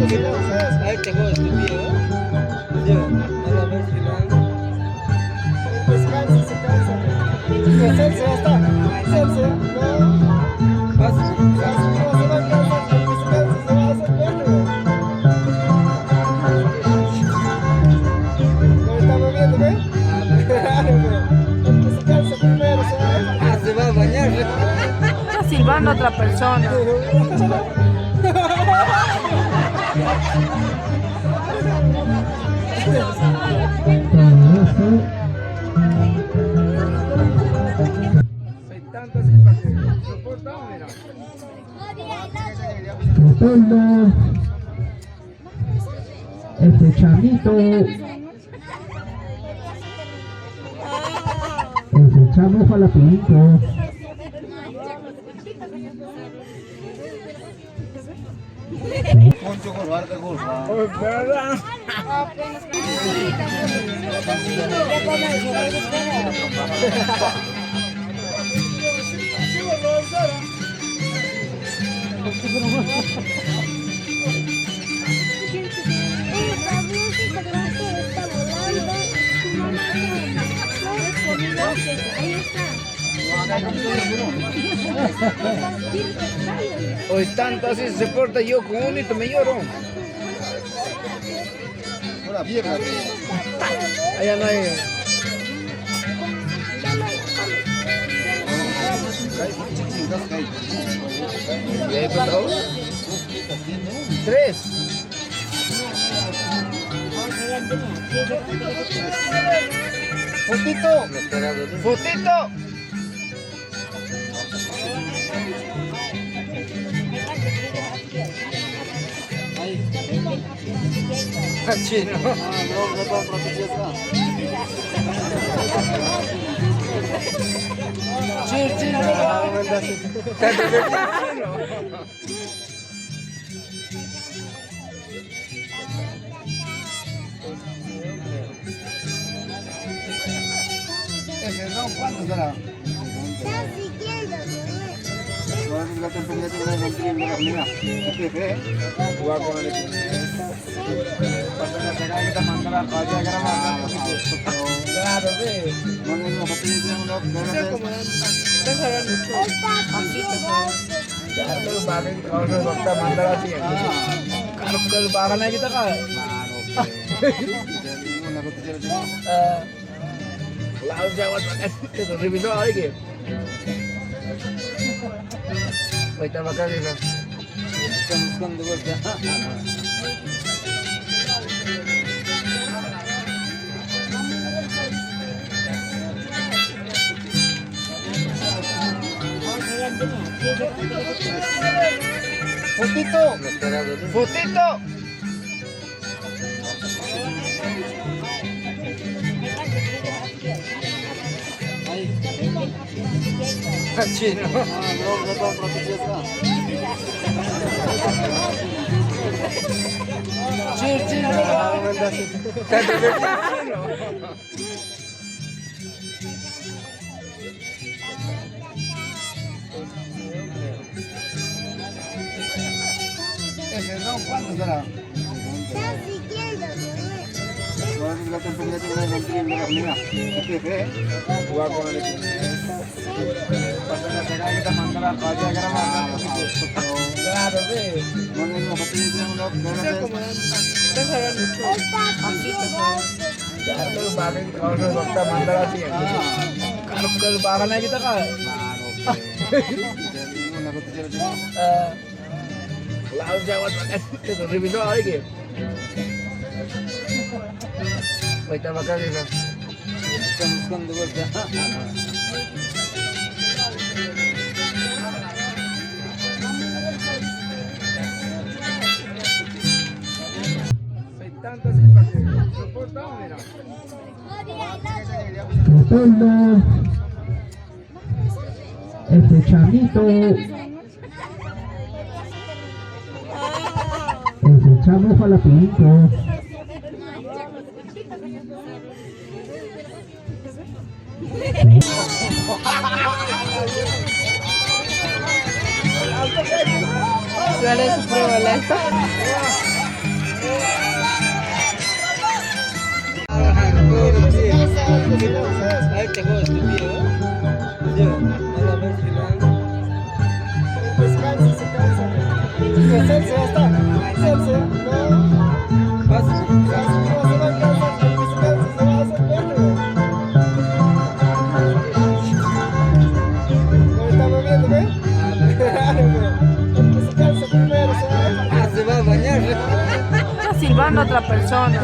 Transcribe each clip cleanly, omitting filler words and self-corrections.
Ay, te jodas, estúpido. Yo, no la ves, Descansa, se cansa. Celso, ya está. Celso, no. vas. Celso, no se va a cansar. El que se cansa se va a hacer perro. Lo estamos viendo, ¿ves? Claro, güey. El que se cansa primero se va a Se va a bañar. Está silbando a otra persona. Leopoldo, este chamito, este chamo jalapinito. Poncho con harta cosa. Hoy tanto así se porta, yo con un hito me lloro. Hola, pierna. Allá no hay. ¿Y ahí cuánto? Tres. Fotito. Fotito. Chino. Ese no, ¿cuánto será? La temperatura de la mira. Jugar con el equipo. Pasar a sacar que te mandara para allá grabar. Claro, ve. No le digo, porque yo tengo una. Ya, lu bakal kalau dokter mandar así. Kalau bakal aja kita kan. Laut Jawa itu review lagi. Kita bakal ini. Kan dulu dah. Fotito. Fotito. Chino. Ese no, ¿cuánto será? La temperatura de la mira. Jugar con el equipo. Pasar a sacar que te mandara para allá grabar. Claro, ve. No le digo, porque yo tengo una. Ya, lu bakal kalau dokter mandar así. Kalau bakal aja kita kan. Laut Jawa itu review lagi. Kita bakal ini. Kan dulu dah. Leopoldo, este chamito, este chamo jalapinito. ¿Cuál es su problema? Ay, te juego estúpido. Yo, no la ves, Descansa, se cansa. Celso, ya está. Celso, no. vas. Celso, no se va a cansar, porque se cansa, se va a hacer perro. ¿No estamos viendo, qué? Porque se cansa primero, ¿sabes? Ah, se va a bañar. Está silbando a otra persona.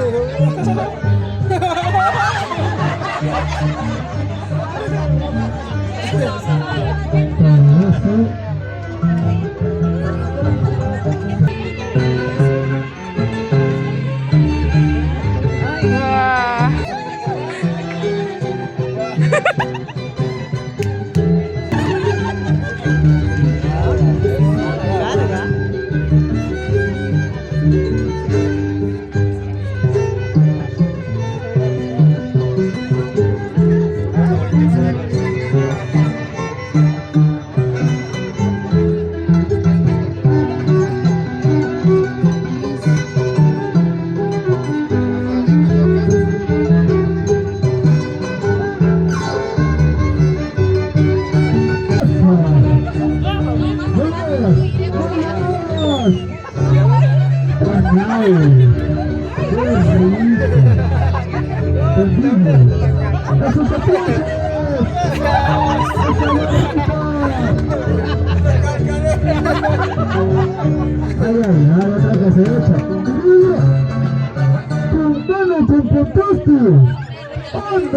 Ah. ¡Con